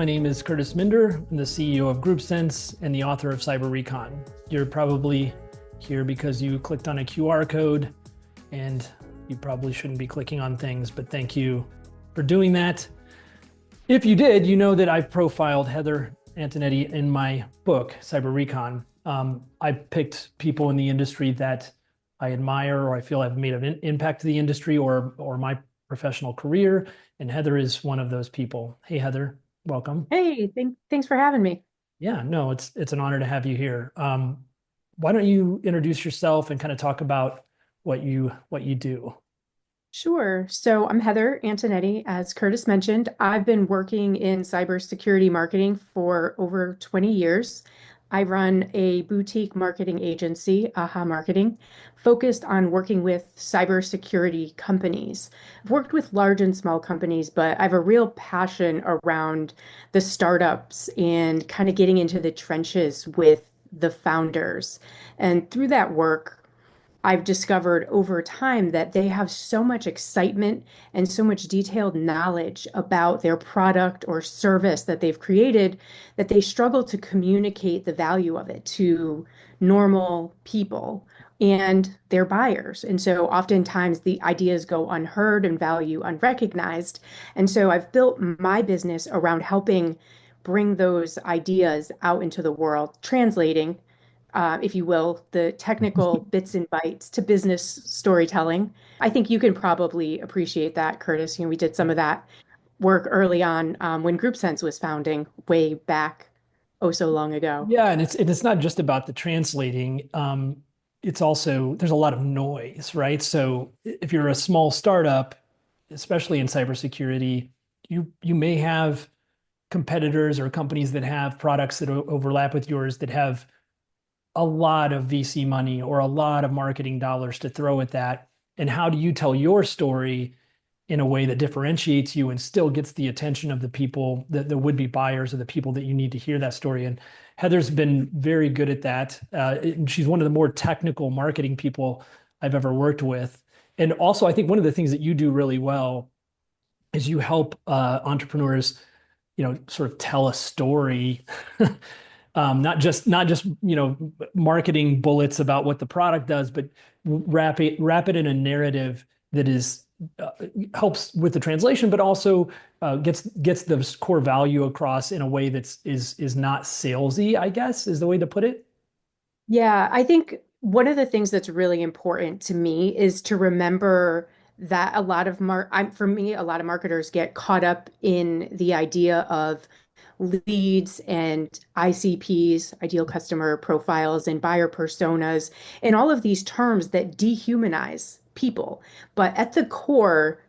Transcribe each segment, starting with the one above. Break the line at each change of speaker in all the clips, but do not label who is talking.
My name is Kurtis Minder. I'm the CEO of GroupSense and the author of Cyber Recon. You're probably here because you clicked on a QR code, and you probably shouldn't be clicking on things, but thank you for doing that. If you did, you know that I've profiled Heather Antoinetti in my book, Cyber Recon. I picked people in the industry that I admire or I feel have made an impact to the industry or my professional career, and Heather is one of those people. Hey, Heather, welcome.
Hey, thanks for having me.
Yeah, no, it's an honor to have you here. Why don't you introduce yourself and kind of talk about what you do?
Sure. So I'm Heather Antonetti. As Curtis mentioned, I've been working in cybersecurity marketing for over 20 years. I run a boutique marketing agency, AHA Marketing, focused on working with cybersecurity companies. I've worked with large and small companies, but I have a real passion around the startups and kind of getting into the trenches with the founders. And through that work, I've discovered over time that they have so much excitement and so much detailed knowledge about their product or service that they've created that they struggle to communicate the value of it to normal people and their buyers. And so oftentimes the ideas go unheard and value unrecognized. And so I've built my business around helping bring those ideas out into the world, translating if you will, the technical bits and bytes to business storytelling. I think you can probably appreciate that, Curtis. We did some of that work early on when GroupSense was founding way back oh so long ago.
Yeah, and it's not just about the translating. It's also there's a lot of noise, right? So if you're a small startup, especially in cybersecurity, you may have competitors or companies that have products that overlap with yours that have a lot of VC money or a lot of marketing dollars to throw at that. And how do you tell your story in a way that differentiates you and still gets the attention of the people, the would-be buyers or the people that you need to hear that story? And Heather's been very good at that. And she's one of the more technical marketing people I've ever worked with. And also, I think one of the things that you do really well is you help entrepreneurs, sort of tell a story. Not just marketing bullets about what the product does, but wrap it in a narrative that is helps with the translation, but also gets the core value across in a way that's not salesy, I guess, is the way to put it.
Yeah, I think one of the things that's really important to me is to remember that for me, a lot of marketers get caught up in the idea of leads and ICPs, ideal customer profiles, and buyer personas, and all of these terms that dehumanize people. But at the core,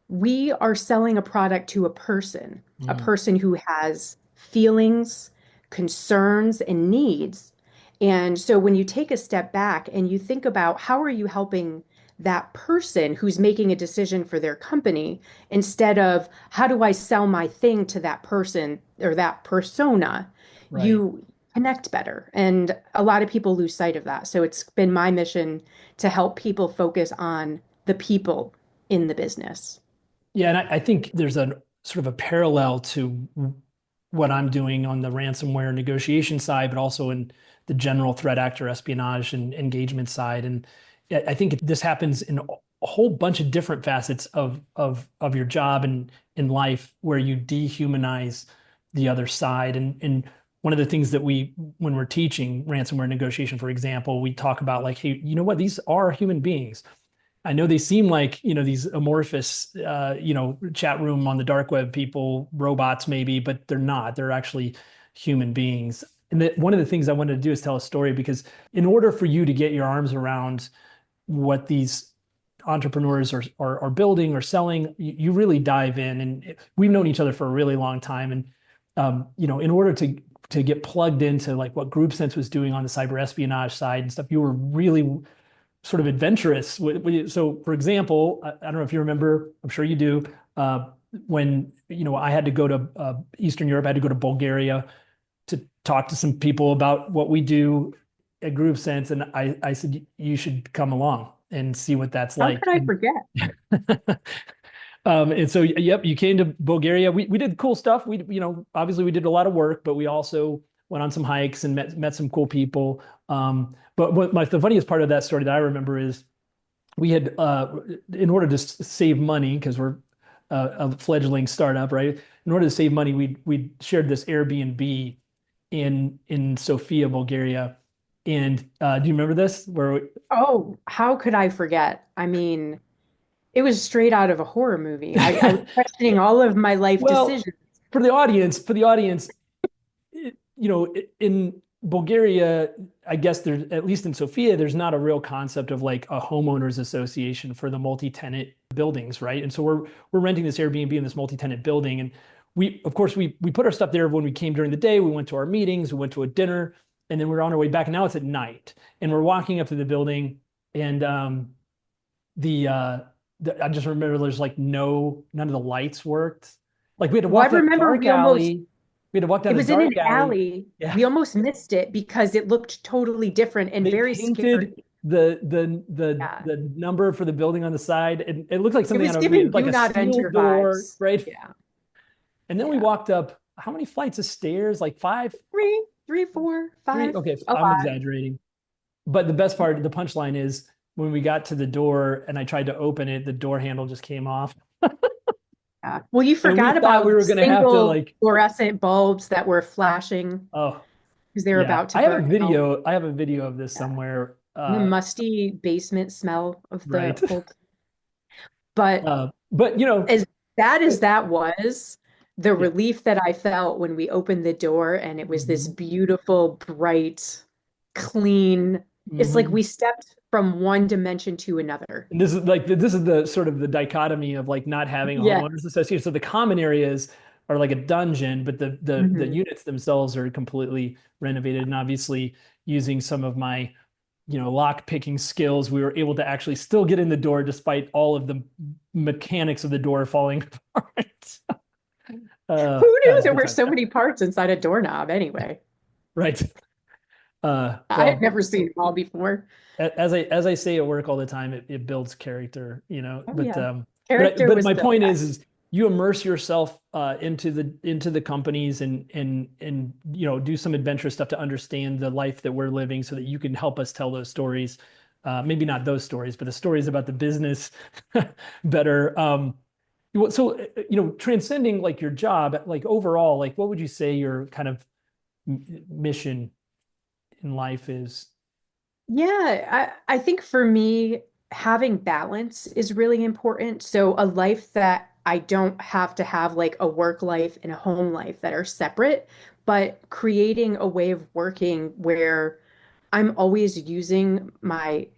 we are selling a product to a
Mm,
person who has feelings, concerns, and needs. And so when you take a step back and you think about how are you helping that person who's making a decision for their company instead of how do I sell my thing to that person or that persona,
right.
you connect better. And a lot of people lose sight of that. So it's been my mission to help people focus on the people in the business.
Yeah, and I think there's a sort of a parallel to what I'm doing on the ransomware negotiation side, but also in the general threat actor espionage and engagement side. And I think this happens in a whole bunch of different facets of your job and in life where you dehumanize the other side. And one of the things that when we're teaching ransomware negotiation, for example, we talk about like, hey, you know what? These are human beings. I know they seem like, these amorphous, chat room on the dark web people, robots maybe, but they're not. They're actually human beings. And one of the things I wanted to do is tell a story because in order for you to get your arms around what these entrepreneurs are building or selling, you really dive in. And we've known each other for a really long time. And, in order to get plugged into like what GroupSense was doing on the cyber espionage side and stuff, you were really sort of adventurous. So, for example, I don't know if you remember, I'm sure you do, when I had to go to Eastern Europe, I had to go to Bulgaria to talk to some people about what we do at GroupSense, and I said you should come along and see what that's
How
like.
could I forget?
And so, yep, you came to Bulgaria. We did cool stuff. Obviously we did a lot of work, but we also went on some hikes and met some cool people. But the funniest part of that story that I remember is we had, in order to save money, because we're a fledgling startup, right? In order to save money, we shared this Airbnb in Sofia, Bulgaria. And do you remember this?
Oh, how could I forget? I mean, it was straight out of a horror movie. I was questioning all of my life
Well,
decisions.
for the audience, in Bulgaria, I guess there's, at least in Sofia, there's not a real concept of like a homeowners association for the multi-tenant buildings, right? And so we're renting this Airbnb in this multi-tenant building, and of course we put our stuff there when we came during the day. We went to our meetings, we went to a dinner, and then we're on our way back. And now it's at night, and we're walking up to the building, and the uh, I just remember there's like none of the lights worked. Like we had to
Well, I
walk down a
remember
dark alley. We had to walk
it
down a
was in an
dark alley.
alley.
Yeah.
We almost missed it because it looked totally different and
They
very
painted
scary. Yeah.
the number for the building on the side. And it looked like
It
something
was
out of a movie,
giving
like
do
a
not
steel
enter
door,
vibes.
right?
Yeah.
And then we
Yeah.
walked up how many flights of stairs? Like five,
Three, four,
three.
five,
Okay,
a
I'm
lot.
exaggerating. But the best part, the punchline is when we got to the door and I tried to open it, the door handle just came off.
Yeah. Well, you
And we
forgot
thought we
about
were
the
going to have to
single
like,
fluorescent bulbs that were flashing
oh,
because they were
yeah.
about to burn out.
I have a video of this
Yeah.
somewhere.
The musty basement smell of the
Right.
whole. But
But
as bad as
it-
that was, the
yeah.
relief that I felt when we opened the door and it was this
Mhm.
beautiful, bright, clean, it's like
Mhm.
we stepped from one dimension to another.
And this is the sort of the dichotomy of like not having a
Yeah.
homeowners association. So the common areas are like a dungeon, but the
Hmm.
units themselves are completely renovated. And obviously, using some of my lock picking skills, we were able to actually still get in the door despite all of the mechanics of the door falling apart.
Who
That
knew
was a
there
good
were
time.
so many parts inside a doorknob anyway?
Right.
I had
Well,
never seen them all before.
as I say at work all the time, it builds character,
Oh
But
yeah.
but
Character
but
was
my
built
point
that.
is you immerse yourself into the companies and do some adventurous stuff to understand the life that we're living, so that you can help us tell those stories. Maybe not those stories, but the stories about the business better. So transcending like your job, like overall, like what would you say your kind of mission in life is?
Yeah, I think for me, having balance is really important. So a life that I don't have to have like a work life and a home life that are separate, but creating a way of working where I'm always using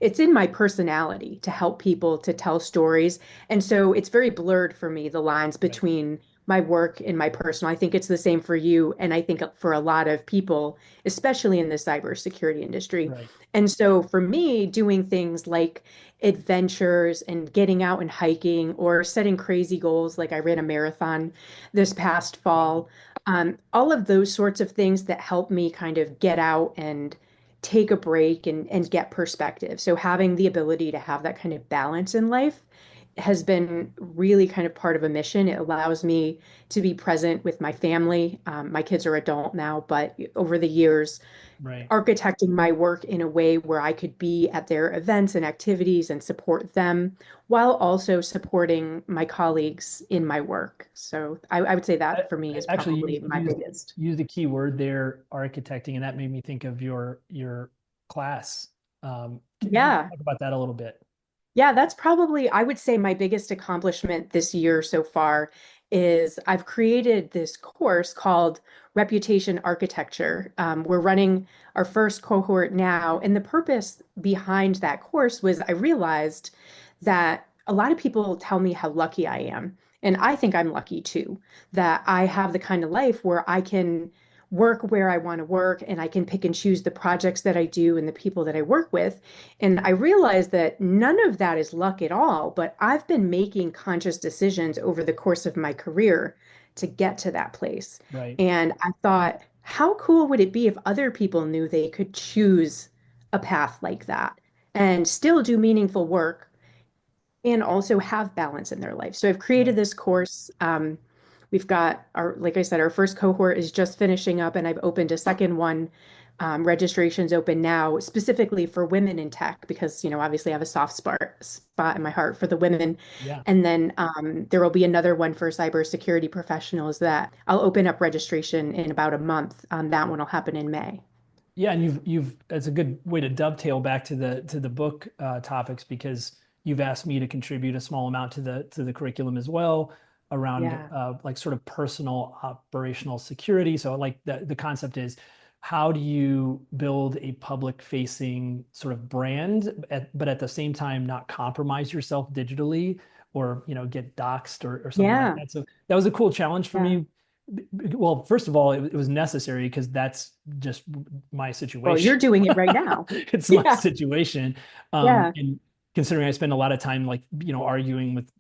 it's in my personality to help people to tell stories. And so it's very blurred for me, the lines
Right,
between my work and my personal. I think it's the same for you. And I think for a lot of people, especially in the cybersecurity industry.
right,
And so for me, doing things like adventures and getting out and hiking or setting crazy goals, like I ran a marathon this past
wow,
fall, all of those sorts of things that help me kind of get out and take a break and get perspective. So having the ability to have that kind of balance in life has been really kind of part of a mission. It allows me to be present with my family. My kids are adult now, but over the years,
right.
architecting my work in a way where I could be at their events and activities and support them while also supporting my colleagues in my work. So I would say
I,
that for me
I
is
actually
probably my biggest.
used a key word there, architecting, and that made me think of your class. Can you
Yeah.
talk about that a little bit?
Yeah, that's probably, I would say, my biggest accomplishment this year so far is I've created this course called Reputation Architecture. We're running our first cohort now, and the purpose behind that course was I realized that a lot of people tell me how lucky I am. And I think I'm lucky too, that I have the kind of life where I can work where I want to work and I can pick and choose the projects that I do and the people that I work with. And I realized that none of that is luck at all, but I've been making conscious decisions over the course of my career to get to that place.
Right.
And I thought, how cool would it be if other people knew they could choose a path like that and still do meaningful work and also have balance in their life. So I've created
Right.
this course. We've got our, like I said, our first cohort is just finishing up, and I've opened a second one. Registration's open now, specifically for women in tech, because, obviously I have a spot in my heart for the women.
Yeah.
And then there will be another one for cybersecurity professionals that I'll open up registration in about a month. That one will happen in May.
Yeah, and you've that's a good way to dovetail back to the book topics, because you've asked me to contribute a small amount to the curriculum as well, around
Yeah.
like sort of personal operational security. So like the concept is, how do you build a public facing sort of brand, but at the same time not compromise yourself digitally, or get doxxed or something like
Yeah.
that. So that was a cool challenge for
Yeah.
me. Well, first of all, it was necessary because that's just my
Well,
situation.
you're doing it right now.
It's my
Yeah.
situation.
Yeah.
And considering I spend a lot of time, like, arguing with,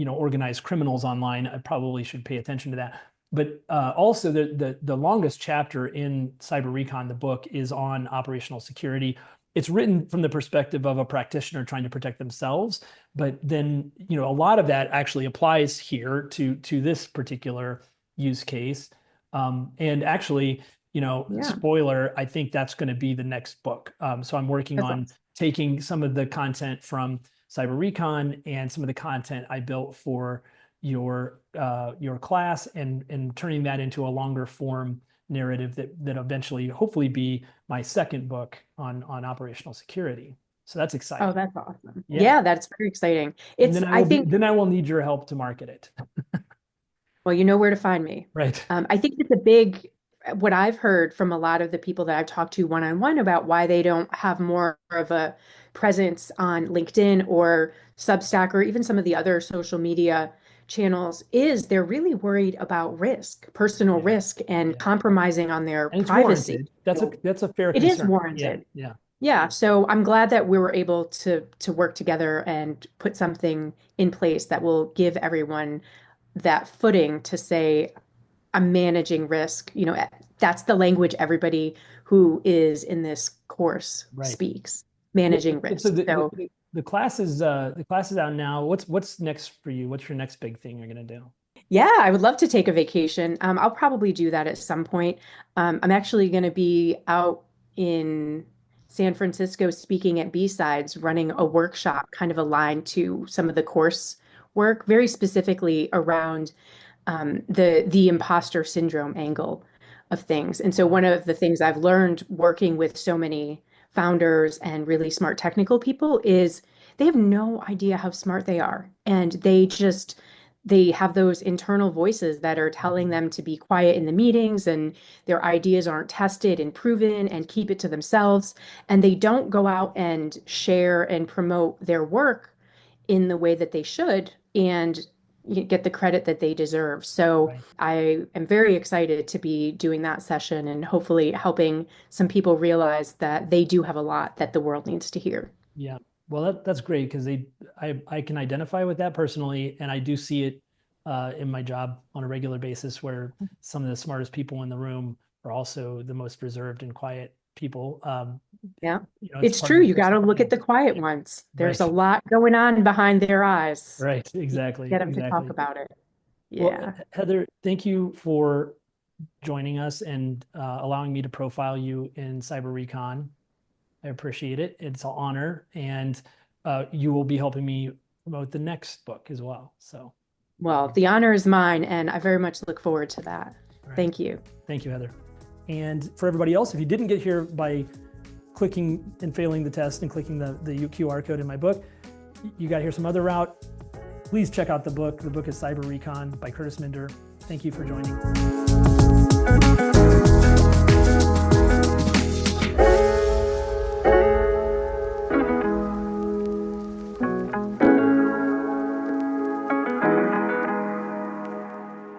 organized criminals online, I probably should pay attention to that. But also the longest chapter in Cyber Recon, the book, is on operational security. It's written from the perspective of a practitioner trying to protect themselves, but then, a lot of that actually applies here to this particular use case. And actually,
Yeah.
spoiler, I think that's going to be the next book. So I'm working
That's
on
awesome.
taking some of the content from Cyber Recon and some of the content I built for your class, and turning that into a longer form narrative that eventually hopefully be my second book on operational security. So that's
Oh,
exciting.
that's awesome.
Yeah.
Yeah, that's very exciting.
And
It's, I think,
then I will need your help to market it.
well, you know where to find me.
Right.
I think it's a big, what I've heard from a lot of the people that I've talked to one-on-one about why they don't have more of a presence on LinkedIn or Substack or even some of the other social media channels is they're really worried about risk, personal
Yeah.
risk, and
Yeah.
compromising on their
And it's
privacy.
warranted. That's a fair
It is
concern. Yeah.
warranted.
Yeah.
Yeah, so I'm glad that we were able to work together and put something in place that will give everyone that footing to say, I'm managing risk. That's the language everybody who is in this course
Right.
speaks,
Yeah.
managing
And so
risk. So
the class is out now. What's next for you? What's your next big thing you're gonna do?
yeah, I would love to take a vacation. I'll probably do that at some point. I'm actually going to be out in San Francisco speaking at B-Sides, running a workshop kind of aligned to some of the course work, very specifically around the imposter syndrome angle of things. And so
Wow.
one of the things I've learned working with so many founders and really smart technical people is they have no idea how smart they are. And they have those internal voices that are telling
Mhm.
them to be quiet in the meetings and their ideas aren't tested and proven and keep it to themselves. And they don't go out and share and promote their work in the way that they should and get the credit that they deserve. So
Right.
I am very excited to be doing that session and hopefully helping some people realize that they do have a lot that the world needs to hear.
Yeah. Well, that's great, because I can identify with that personally, and I do see it in my job on a regular basis, where some of the smartest people in the room are also the most reserved and quiet people.
Yeah,
It's
it's
part of
true.
the
You got to look at
personality.
the quiet
Yeah.
ones. There's a
Right.
lot going on behind their eyes.
Right.
You
Exactly.
get them to talk
Exactly.
about it.
Well,
Yeah.
Heather, thank you for joining us and allowing me to profile you in Cyber Recon. I appreciate it. It's an honor, and you will be helping me promote the next book as well. So,
Well, the honor is mine, and I very much look forward to that.
all right.
Thank you.
Thank you, Heather. And for everybody else, if you didn't get here by clicking and failing the test and clicking the QR code in my book, you got here some other route. Please check out the book. The book is Cyber Recon by Kurtis Minder. Thank you for joining.